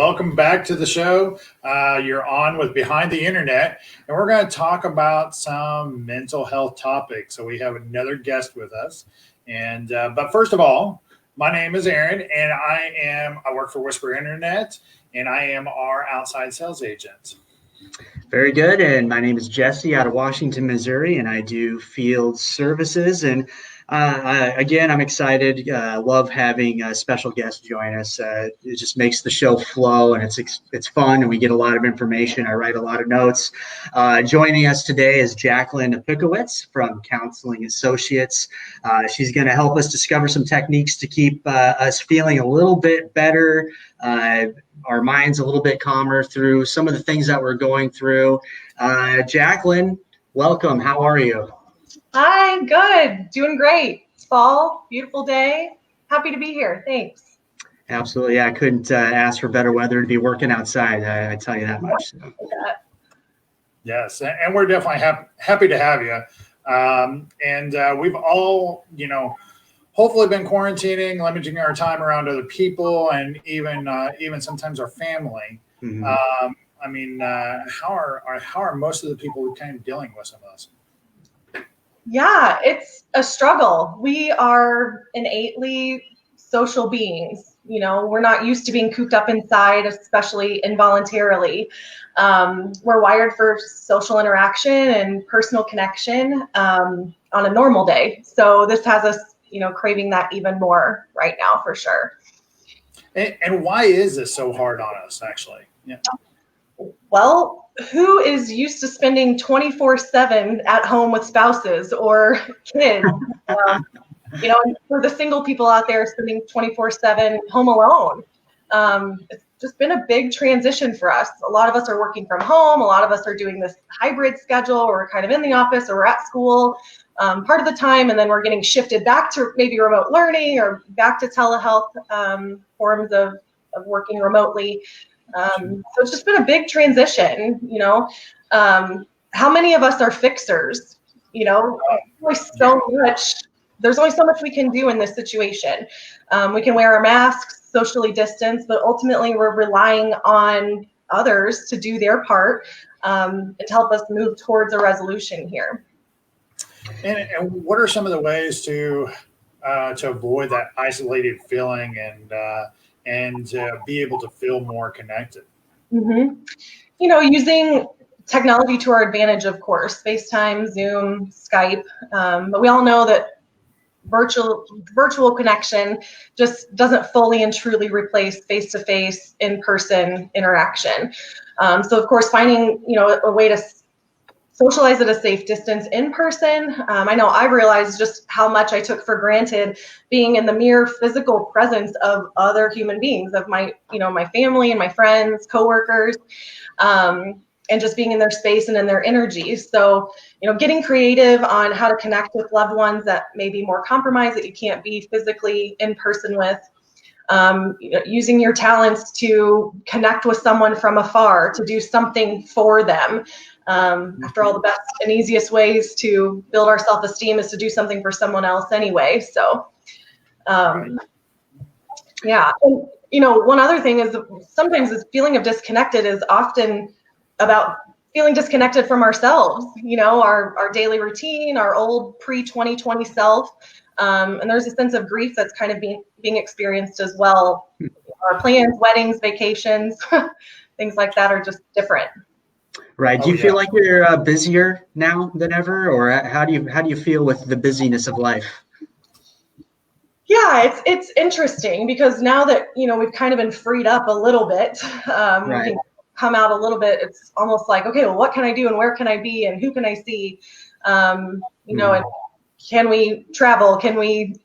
welcome back to the show. You're on with Behind the Internet, and we're going to talk about some mental health topics. So we have another guest with us. And but first of all, my name is Aaron, and I work for Whisper Internet, and I am our outside sales agent. Very good. And my name is Jesse out of Washington, Missouri, and I do field services. And again, I'm excited. Love having a special guest join us. It just makes the show flow, and it's fun, and we get a lot of information. I write a lot of notes. Joining us today is Jaclyn Pickowitz from Counseling Associates. She's going to help us discover some techniques to keep us feeling a little bit better, our minds a little bit calmer through some of the things that we're going through. Jaclyn, welcome. How are you? Hi, good. Doing great. It's fall, beautiful day. Happy to be here. Thanks. Absolutely. Yeah, I couldn't ask for better weather to be working outside. I tell you that much. So. Yes, and we're definitely happy to have you. And we've all, hopefully been quarantining, limiting our time around other people, and even sometimes our family. Mm-hmm. How are most of the people kind of dealing with some of this? Yeah, it's a struggle. We are innately social beings. We're not used to being cooped up inside, especially involuntarily. We're wired for social interaction and personal connection on a normal day. So this has us, craving that even more right now, for sure. And why is this so hard on us, actually? Yeah. Well, who is used to spending 24/7 at home with spouses or kids? And for the single people out there spending 24/7 home alone, it's just been a big transition for us. A lot of us are working from home. A lot of us are doing this hybrid schedule where we're kind of in the office or we're at school part of the time, and then we're getting shifted back to maybe remote learning or back to telehealth forms of working remotely. So it's just been a big transition, how many of us are fixers? There's only so much we can do in this situation. We can wear our masks, socially distance, but ultimately we're relying on others to do their part and to help us move towards a resolution here. And what are some of the ways to avoid that isolated feeling and be able to feel more connected? Mm-hmm. Using technology to our advantage, of course, FaceTime, Zoom, Skype. But we all know that virtual connection just doesn't fully and truly replace face-to-face, in-person interaction. So, of course, finding, a way to socialize at a safe distance in person. I know I've realized just how much I took for granted being in the mere physical presence of other human beings, of my family and my friends, coworkers, and just being in their space and in their energy. So, getting creative on how to connect with loved ones that may be more compromised, that you can't be physically in person with. Using your talents to connect with someone from afar, to do something for them. After all, the best and easiest ways to build our self-esteem is to do something for someone else anyway. So, yeah. And, one other thing is sometimes this feeling of disconnected is often about feeling disconnected from ourselves, our daily routine, our old pre-2020 self. And there's a sense of grief that's kind of being experienced as well. Our plans, weddings, vacations, things like that are just different. Right. Do you feel like you're busier now than ever, or how do you feel with the busyness of life? Yeah, it's interesting because now that we've kind of been freed up a little bit, right. We can come out a little bit. It's almost like, okay, well, what can I do and where can I be and who can I see? And can we travel? Can we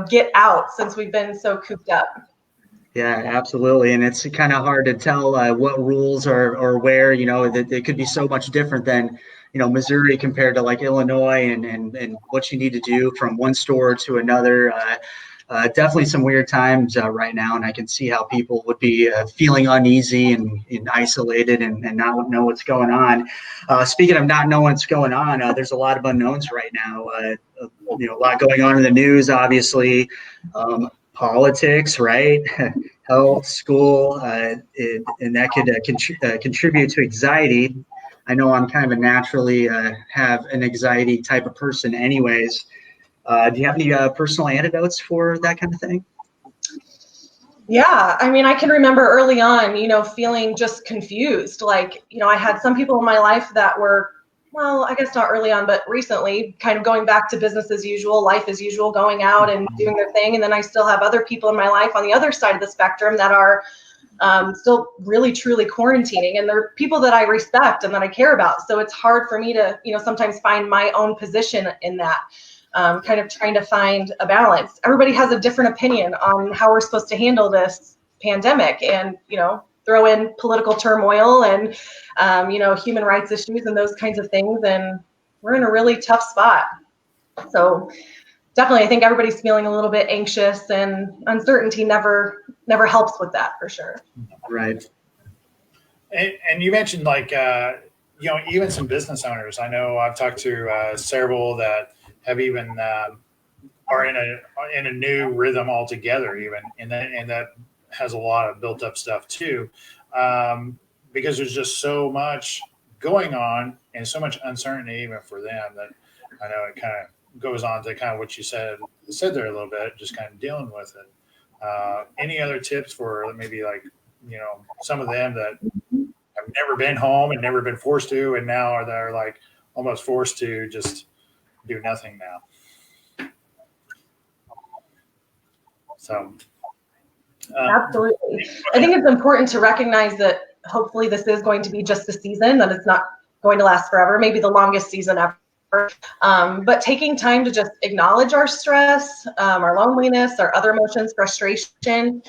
get out since we've been so cooped up? Yeah, absolutely. And it's kind of hard to tell what rules or where, that it could be so much different than, Missouri compared to like Illinois and what you need to do from one store to another. Definitely some weird times right now. And I can see how people would be feeling uneasy and isolated and not know what's going on. Speaking of not knowing what's going on, there's a lot of unknowns right now. A lot going on in the news, obviously. Politics, right? health, school, and that could contribute to anxiety. I know I'm kind of a naturally have an anxiety type of person anyways. Do you have any personal antidotes for that kind of thing? Yeah, I mean, I can remember early on, feeling just confused. Like, I had some people in my life that were, well, I guess not early on, but recently kind of going back to business as usual, life as usual, going out and doing their thing. And then I still have other people in my life on the other side of the spectrum that are still really, truly quarantining. And they're people that I respect and that I care about. So it's hard for me to, sometimes find my own position in that. Kind of trying to find a balance. Everybody has a different opinion on how we're supposed to handle this pandemic, and throw in political turmoil and human rights issues and those kinds of things, and we're in a really tough spot. So definitely, I think everybody's feeling a little bit anxious, and uncertainty never helps with that, for sure. Right. And you mentioned even some business owners. I know I've talked to several that have even are in a new rhythm altogether, even, and that has a lot of built up stuff too, because there's just so much going on and so much uncertainty even for them, that I know it kind of goes on to kind of what you said there a little bit, just kind of dealing with it. Any other tips for maybe some of them that have never been home and never been forced to, and now they're like almost forced to just do nothing now? So absolutely, I think it's important to recognize that hopefully this is going to be just a season, that it's not going to last forever, maybe the longest season ever. But taking time to just acknowledge our stress, our loneliness, our other emotions, frustration,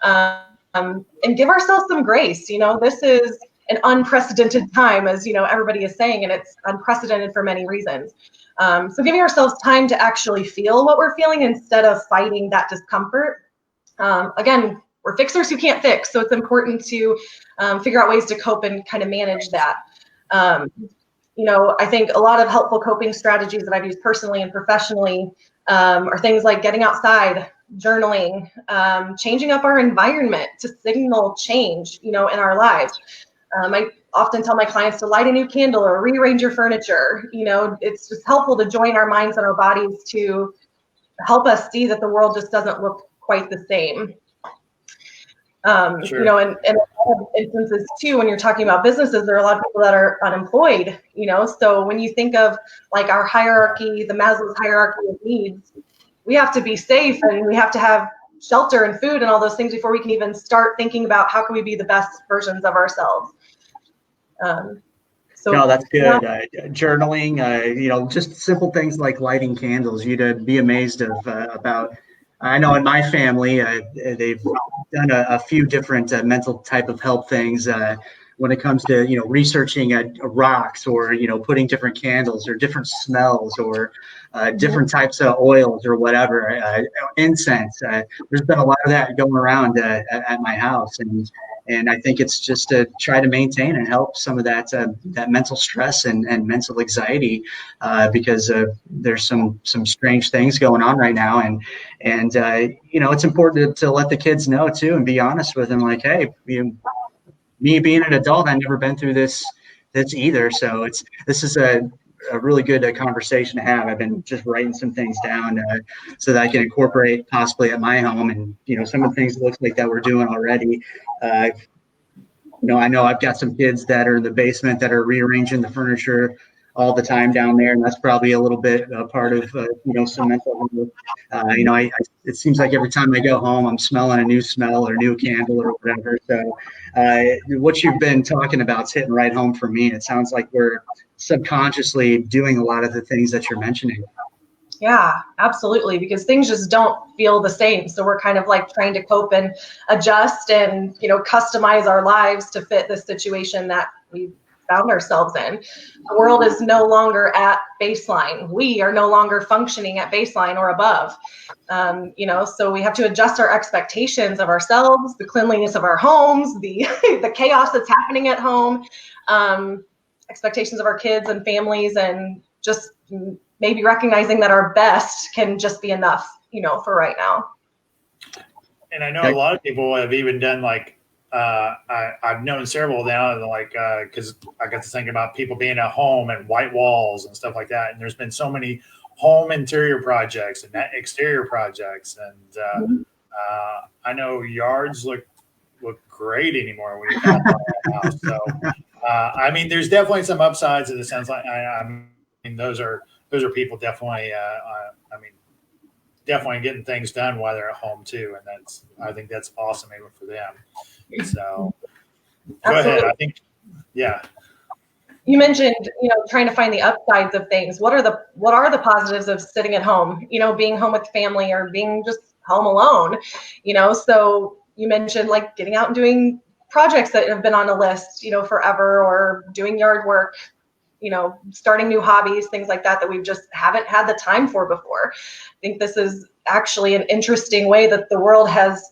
and give ourselves some grace. This is an unprecedented time, as everybody is saying, and it's unprecedented for many reasons. So giving ourselves time to actually feel what we're feeling instead of fighting that discomfort. Again, we're fixers who can't fix, so it's important to figure out ways to cope and kind of manage that. I think a lot of helpful coping strategies that I've used personally and professionally are things like getting outside, journaling, changing up our environment to signal change, in our lives. I often tell my clients to light a new candle or rearrange your furniture. It's just helpful to join our minds and our bodies to help us see that the world just doesn't look quite the same. Sure. And in a lot of instances too, when you're talking about businesses, there are a lot of people that are unemployed, so when you think of like our hierarchy, the Maslow's hierarchy of needs, we have to be safe and we have to have shelter and food and all those things before we can even start thinking about how can we be the best versions of ourselves. No, that's good. Journaling, just simple things like lighting candles. You'd be amazed about. I know in my family, they've done a few different mental type of help things when it comes to researching rocks, or putting different candles or different smells, or different types of oils or whatever, incense. There's been a lot of that going around at my house, and I think it's just to try to maintain and help some of that mental stress and mental anxiety, because there's some strange things going on right now, and it's important to let the kids know too, and be honest with them, like, hey, me being an adult, I've never been through this either. So this is a really good conversation to have. I've been just writing some things down so that I can incorporate possibly at my home, and some of the things it looks like that we're doing already. I know I've got some kids that are in the basement that are rearranging the furniture all the time down there, and that's probably a little bit part of some mental health. It seems like every time I go home, I'm smelling a new smell or new candle or whatever. So what you've been talking about is hitting right home for me. It sounds like we're subconsciously doing a lot of the things that you're mentioning. Yeah, absolutely, because things just don't feel the same. So we're kind of like trying to cope and adjust and customize our lives to fit the situation that we found ourselves in. The world is no longer at baseline. We are no longer functioning at baseline or above. So we have to adjust our expectations of ourselves, the cleanliness of our homes, the chaos that's happening at home, expectations of our kids and families, and just maybe recognizing that our best can just be enough, for right now. And I know a lot of people have even done like, I've known several now, like, because I got to think about people being at home and white walls and stuff like that. And there's been so many home interior projects and exterior projects. And I know yards look great anymore when you have a house. So, I mean, there's definitely some upsides in the sense like, I mean, those are people definitely, I mean, definitely getting things done while they're at home too. And I think that's awesome even for them. So go ahead. I think, yeah. You mentioned, trying to find the upsides of things. What are the positives of sitting at home, being home with family or being just home alone, so you mentioned like getting out and doing projects that have been on a list, forever, or doing yard work, starting new hobbies, things like that we just haven't had the time for before. I think this is actually an interesting way that the world has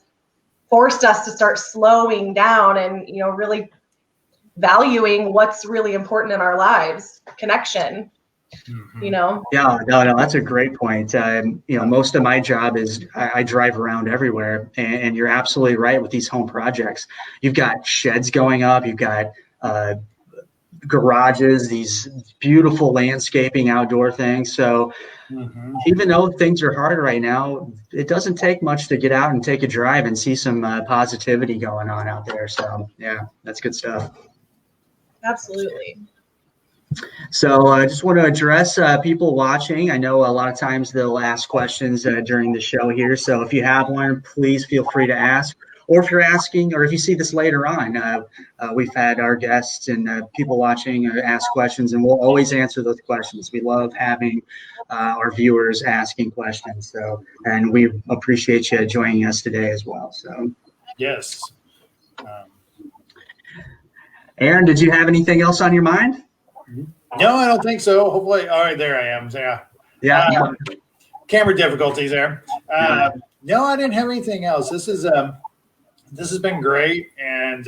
forced us to start slowing down and, really valuing what's really important in our lives, connection. Yeah, no, that's a great point. Most of my job is I drive around everywhere, and you're absolutely right with these home projects. You've got sheds going up, you've got garages, these beautiful landscaping outdoor things. So even though things are hard right now, it doesn't take much to get out and take a drive and see some positivity going on out there. So yeah, that's good stuff. Absolutely. So I just want to address people watching. I know a lot of times they'll ask questions during the show here. So if you have one, please feel free to ask. Or if you're asking, or if you see this later on, we've had our guests and people watching ask questions, and we'll always answer those questions. We love having our viewers asking questions. So, and we appreciate you joining us today as well. So, yes. Aaron, did you have anything else on your mind? No, I don't think so. Hopefully, all right, there I am. Yeah. Camera difficulties there. No, I didn't have anything else. This has been great, and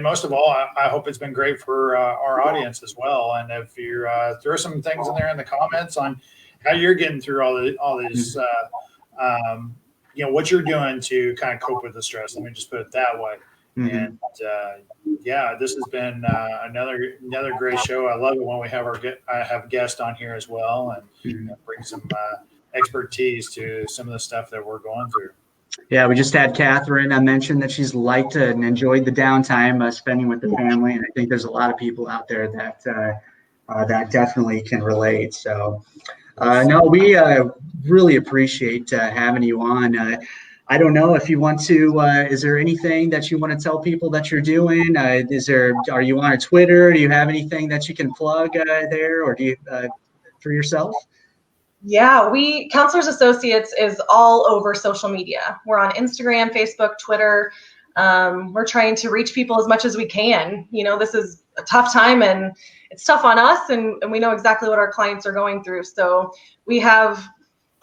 most of all, I hope it's been great for our audience as well. And if you throw some things in there in the comments on how you're getting through all these, what you're doing to kind of cope with the stress. Let me just put it that way. And this has been another great show. I love it when we have I have guests on here as well, and bring some expertise to some of the stuff that we're going through. Yeah, we just had Catherine. I mentioned that she's liked and enjoyed the downtime spending with the family, and I think there's a lot of people out there that definitely can relate. So, no, we really appreciate having you on. I don't know if you want to. Is there anything that you want to tell people that you're doing? Are you on Twitter? Do you have anything that you can plug there, or do you for yourself? Yeah, Counselors Associates is all over social media. We're on Instagram, Facebook, Twitter. We're trying to reach people as much as we can. This is a tough time, and it's tough on us, and we know exactly what our clients are going through. So we have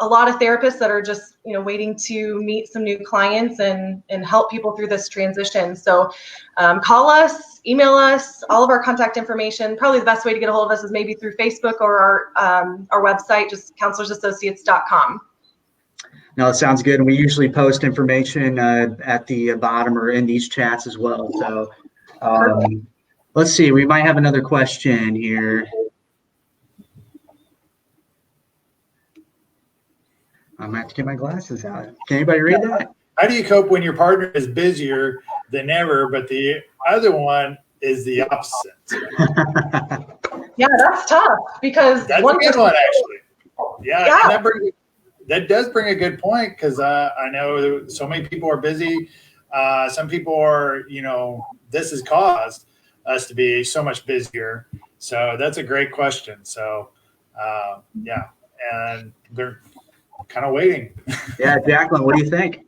a lot of therapists that are just, waiting to meet some new clients and help people through this transition. So call us, email us, all of our contact information. Probably the best way to get a hold of us is maybe through Facebook or our website, just counselorsassociates.com. No, it sounds good. And we usually post information at the bottom or in these chats as well. So let's see, we might have another question here. I might have to get my glasses out. Can anybody read that? How do you cope when your partner is busier than ever, but the other one is the opposite? Yeah, that's tough because that's a good one, actually. Yeah. That does bring a good point, because I know so many people are busy. Some people are, this has caused us to be so much busier. So that's a great question. So, and they're kind of waiting. Yeah, Jaclyn, what do you think?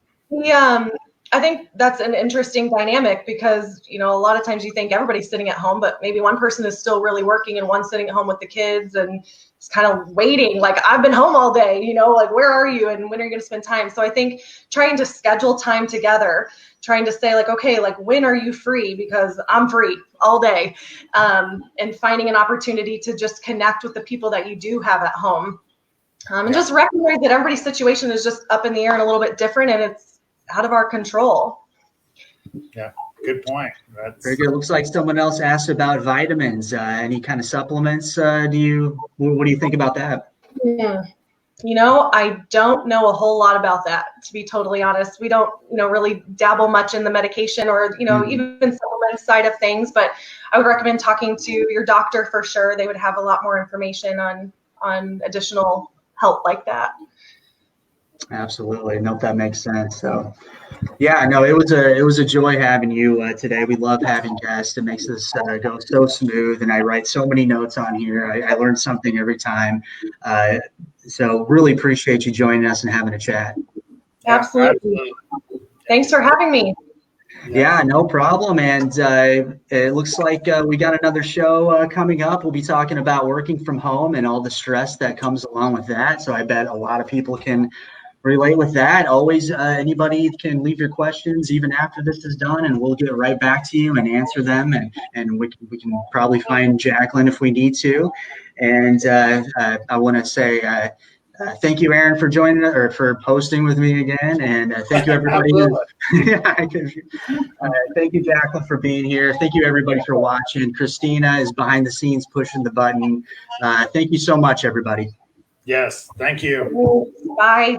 I think that's an interesting dynamic because, a lot of times you think everybody's sitting at home, but maybe one person is still really working and one's sitting at home with the kids and just kind of waiting. Like, I've been home all day, like, where are you? And when are you going to spend time? So I think trying to schedule time together, trying to say like, okay, like, when are you free? Because I'm free all day. And finding an opportunity to just connect with the people that you do have at home. And just recognize that everybody's situation is just up in the air and a little bit different, and out of our control. Yeah, good point. That's Very good. Looks like someone else asked about vitamins. Any kind of supplements? What do you think about that? I don't know a whole lot about that, to be totally honest. We don't, really dabble much in the medication or, even supplement side of things, but I would recommend talking to your doctor for sure. They would have a lot more information on additional help like that. Absolutely. Nope, that makes sense. So yeah, no, it was a joy having you today. We love having guests. It makes this go so smooth, and I write so many notes on here. I learn something every time. So really appreciate you joining us and having a chat. Absolutely. Thanks for having me. Yeah, no problem. And it looks like we got another show coming up. We'll be talking about working from home and all the stress that comes along with that. So I bet a lot of people can relate with that. Always, anybody can leave your questions even after this is done, and we'll get right back to you and answer them. And we can probably find Jaclyn if we need to. And I want to say thank you, Aaron, for joining or for posting with me again. And thank you, everybody. Thank you, Jaclyn, for being here. Thank you, everybody, for watching. Christina is behind the scenes pushing the button. Thank you so much, everybody. Yes, thank you. Bye.